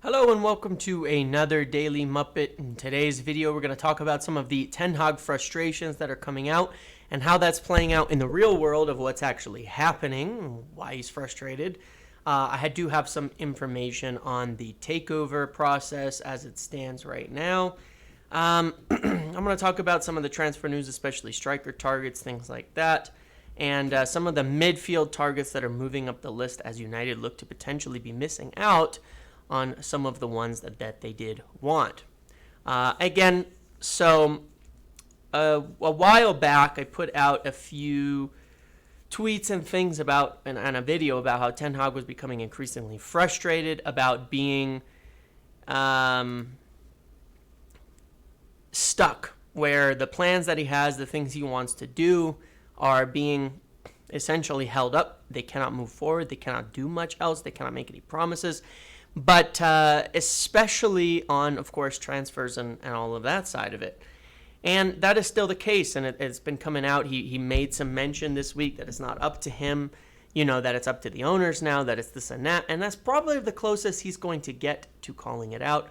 Hello and welcome to another Daily Muppet. In today's video, we're going to talk about some of the Ten Hag frustrations that are coming out and how that's playing out in the real world of what's actually happening, why he's frustrated. I do have some information on the takeover process as it stands right now. I'm going to talk about some of the transfer news, especially striker targets, things like that, and some of the midfield targets that are moving up the list as United look to potentially be missing out on some of the ones that they did want. A while back, I put out a few tweets and things about, and a video about how Ten Hag was becoming increasingly frustrated about being stuck, where the plans that he has, the things he wants to do, are being essentially held up. They cannot move forward. They cannot do much else. They cannot make any promises. But especially on, of course, transfers and all of that side of it. And that is still the case, and it's been coming out. He made some mention this week that it's not up to him, that it's up to the owners now, that it's this and that. And that's probably the closest he's going to get to calling it out.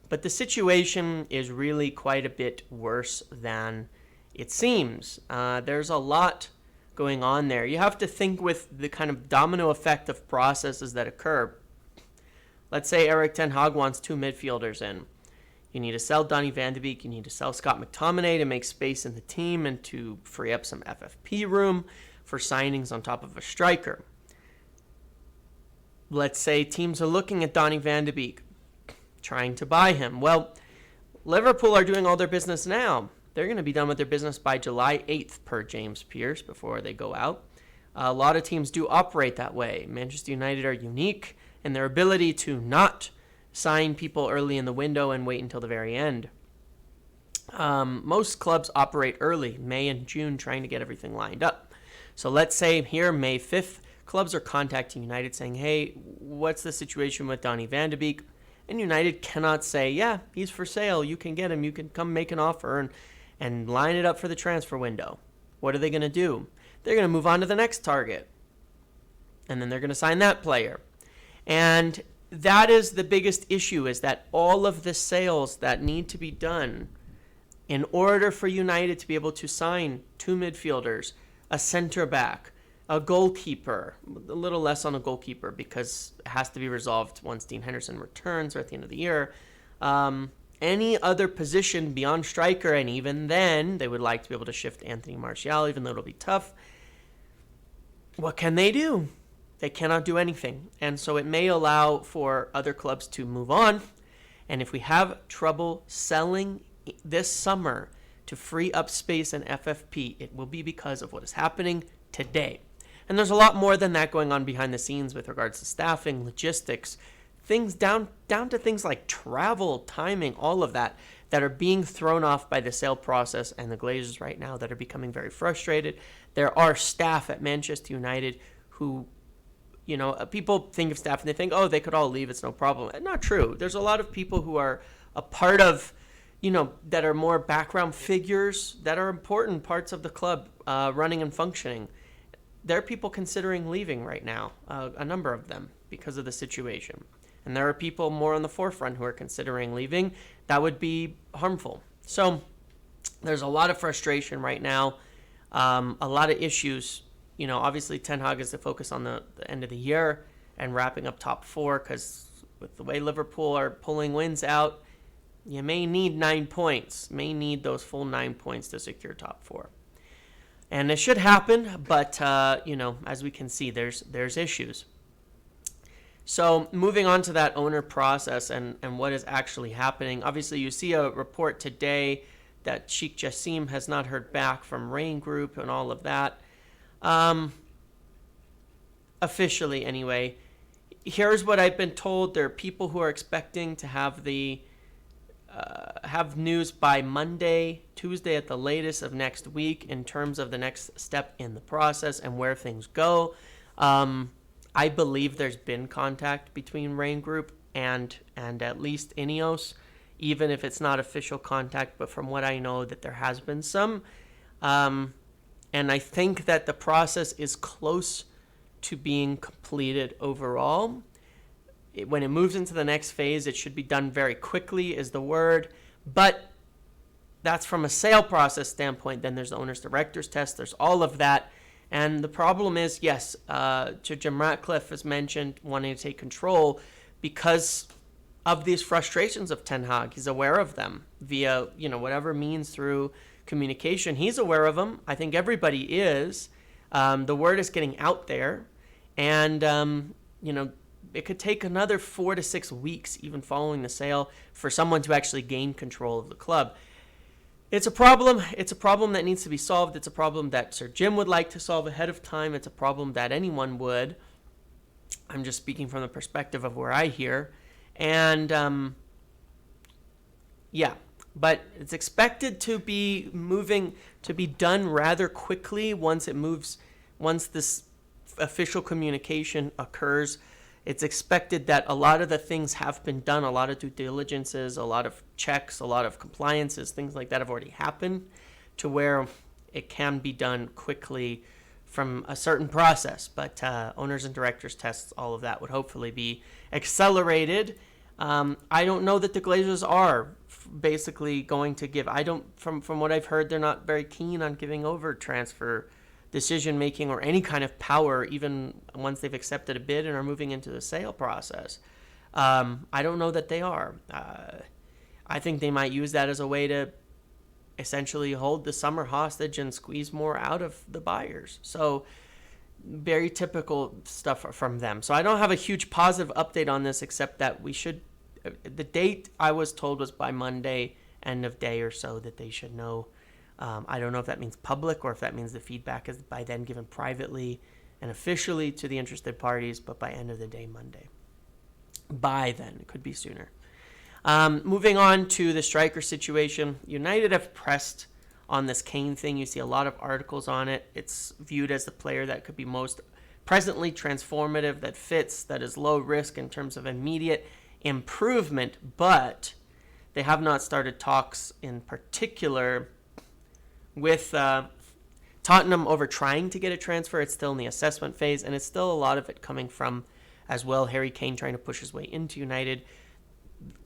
But the situation is really quite a bit worse than it seems. There's a lot going on there. You have to think with the kind of domino effect of processes that occur. Let's say Erik Ten Hag wants two midfielders in. You need to sell Donny van de Beek. You need to sell Scott McTominay to make space in the team and to free up some FFP room for signings on top of a striker. Let's say teams are looking at Donny van de Beek, trying to buy him. Well, Liverpool are doing all their business now. They're going to be done with their business by July 8th, per James Pearce, before they go out. A lot of teams do operate that way. Manchester United are unique in their ability to not sign people early in the window and wait until the very end. Most clubs operate early, May and June, trying to get everything lined up. So let's say here, May 5th, clubs are contacting United saying, hey, what's the situation with Donny van de Beek? And United cannot say, yeah, he's for sale. You can get him. You can come make an offer and line it up for the transfer window. What are they going to do? They're going to move on to the next target. And then they're going to sign that player. And that is the biggest issue, is that all of the sales that need to be done in order for United to be able to sign two midfielders, a center back, a goalkeeper, a little less on a goalkeeper because it has to be resolved once Dean Henderson returns or at the end of the year. Any other position beyond striker, and even then, they would like to be able to shift Anthony Martial, even though it'll be tough. What can they do? They cannot do anything. And so it may allow for other clubs to move on. And if we have trouble selling this summer to free up space in FFP, it will be because of what is happening today. And there's a lot more than that going on behind the scenes with regards to staffing, logistics, things down to things like travel, timing, all of that are being thrown off by the sale process and the Glazers right now that are becoming very frustrated. There are staff at Manchester United who, people think of staff and they think, oh, they could all leave, it's no problem. Not true. There's a lot of people who are a part of, that are more background figures that are important parts of the club running and functioning. There are people considering leaving right now, a number of them, because of the situation. And there are people more on the forefront who are considering leaving. That would be harmful. So there's a lot of frustration right now, a lot of issues. Obviously Ten Hag is the focus on the end of the year and wrapping up top four, because with the way Liverpool are pulling wins out, you may need 9 points, may need those full 9 points to secure top four. And it should happen, but, as we can see, there's issues. So moving on to that owner process and what is actually happening. Obviously, you see a report today that Sheikh Jassim has not heard back from Rain Group and all of that. Officially, anyway. Here's what I've been told. There are people who are expecting to have have news by Monday, Tuesday at the latest of next week in terms of the next step in the process and where things go. I believe there's been contact between Rain Group and at least Ineos, even if it's not official contact, but from what I know that there has been some. And I think that the process is close to being completed overall. when it moves into the next phase, it should be done very quickly is the word. But that's from a sale process standpoint. Then there's the owner's director's test. There's all of that. And the problem is, yes, Jim Ratcliffe has mentioned wanting to take control because of these frustrations of Ten Hag. He's aware of them via, whatever means through communication. He's aware of them. I think everybody is. The word is getting out there. And, it could take another 4 to 6 weeks, even following the sale, for someone to actually gain control of the club. It's a problem. It's a problem that needs to be solved. It's a problem that Sir Jim would like to solve ahead of time. It's a problem that anyone would. I'm just speaking from the perspective of where I hear. And, but it's expected to be done rather quickly once this official communication occurs. It's expected that a lot of the things have been done, a lot of due diligences, a lot of checks, a lot of compliances, things like that have already happened to where it can be done quickly from a certain process. But owners and directors tests, all of that would hopefully be accelerated. I don't know that the Glazers are basically going to give. From what I've heard, they're not very keen on giving over transfer decision making or any kind of power, even once they've accepted a bid and are moving into the sale process. I don't know that they are. I think they might use that as a way to essentially hold the summer hostage and squeeze more out of the buyers. So very typical stuff from them. So I don't have a huge positive update on this, except that the date I was told was by Monday, end of day or so, that they should know. I don't know if that means public or if that means the feedback is by then given privately and officially to the interested parties, but by end of the day, Monday. By then, it could be sooner. Moving on to the striker situation, United have pressed on this Kane thing. You see a lot of articles on it. It's viewed as the player that could be most presently transformative, that fits, that is low risk in terms of immediate improvement, but they have not started talks in particular with Tottenham over trying to get a transfer. It's still in the assessment phase, and it's still a lot of it coming from, as well, Harry Kane trying to push his way into United.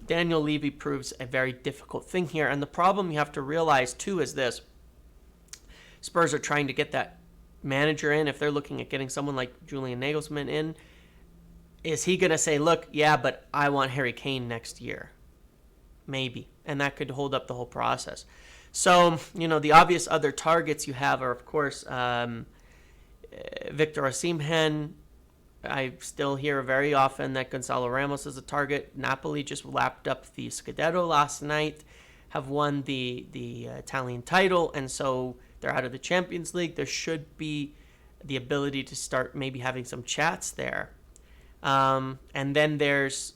Daniel Levy proves a very difficult thing here, and the problem you have to realize, too, is this. Spurs are trying to get that manager in. If they're looking at getting someone like Julian Nagelsmann in, is he going to say, look, yeah, but I want Harry Kane next year? Maybe, and that could hold up the whole process. So, the obvious other targets you have are, of course, Victor Osimhen. I still hear very often that Gonzalo Ramos is a target. Napoli just lapped up the Scudetto last night, have won the Italian title, and so they're out of the Champions League. There should be the ability to start maybe having some chats there. And then there's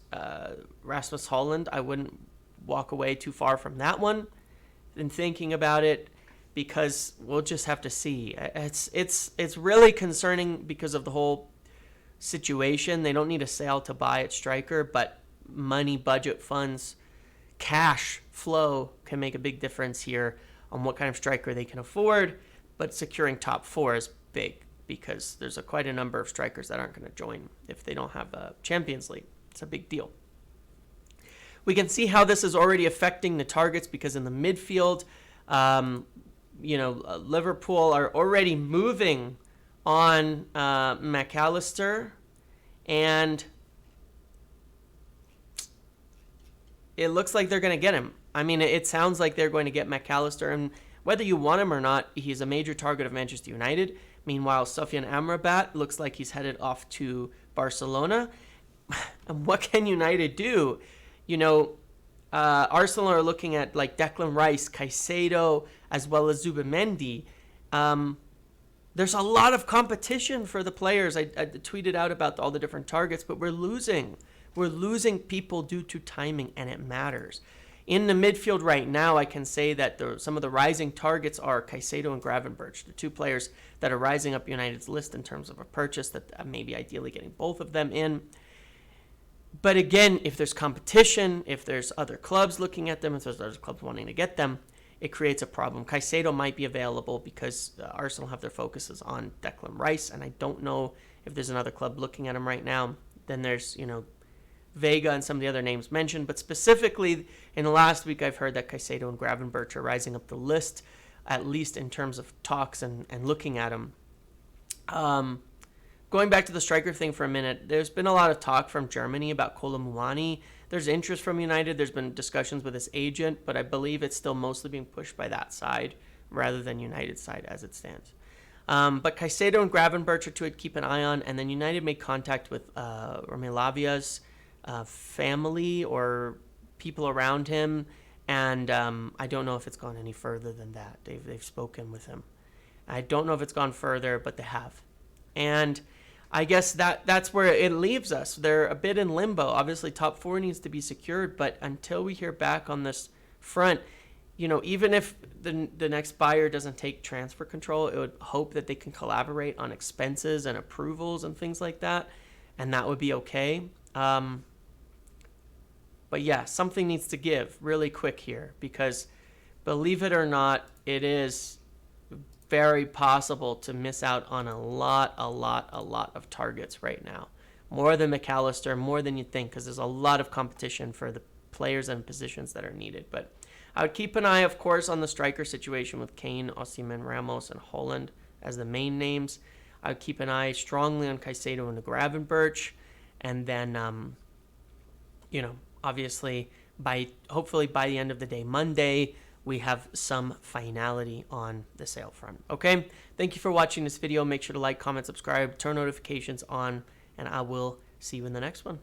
Rasmus Holland. I wouldn't walk away too far from that one in thinking about it, because we'll just have to see. It's really concerning because of the whole situation. They don't need a sale to buy at striker, but money, budget funds, cash flow can make a big difference here on what kind of striker they can afford. But securing top four is big, because there's quite a number of strikers that aren't going to join if they don't have a Champions League. It's a big deal. We can see how this is already affecting the targets, because in the midfield, Liverpool are already moving on McAllister, and it looks like they're going to get him. I mean, it sounds like they're going to get McAllister, and whether you want him or not, he's a major target of Manchester United. Meanwhile, Sofyan Amrabat looks like he's headed off to Barcelona. And what can United do? Arsenal are looking at like Declan Rice, Caicedo, as well as Zubimendi. There's a lot of competition for the players. I tweeted out about all the different targets, but we're losing. We're losing people due to timing, and it matters. In the midfield right now, I can say that some of the rising targets are Caicedo and Gravenberch, the two players that are rising up United's list in terms of a purchase, that maybe ideally getting both of them in. But again, if there's competition, if there's other clubs looking at them, if there's other clubs wanting to get them, it creates a problem. Caicedo might be available because Arsenal have their focuses on Declan Rice, and I don't know if there's another club looking at him right now. Then there's, Vega and some of the other names mentioned, but specifically in the last week, I've heard that Caicedo and Gravenberch are rising up the list, at least in terms of talks and looking at them. Going back to the striker thing for a minute, there's been a lot of talk from Germany about Kolo Muani. There's interest from United. There's been discussions with his agent, but I believe it's still mostly being pushed by that side rather than United's side as it stands. But Caicedo and Gravenberch are to keep an eye on, and then United made contact with Romeo Lavia's family or people around him, and I don't know if it's gone any further than that. They've spoken with him. I don't know if it's gone further, but they have. And I guess that's where it leaves us. They're a bit in limbo. Obviously, top 4 needs to be secured, but until we hear back on this front, even if the next buyer doesn't take transfer control, it would hope that they can collaborate on expenses and approvals and things like that, and that would be okay. But yeah, something needs to give really quick here, because believe it or not, it is very possible to miss out on a lot of targets right now. More than McAllister, more than you think, because there's a lot of competition for the players and positions that are needed. But I would keep an eye, of course, on the striker situation with Kane, Osimhen, Ramos, and Holland as the main names. I would keep an eye strongly on Caicedo and Gravenberch. And then, obviously, hopefully by the end of the day, Monday, we have some finality on the sale front. Okay, thank you for watching this video. Make sure to like, comment, subscribe, turn notifications on, and I will see you in the next one.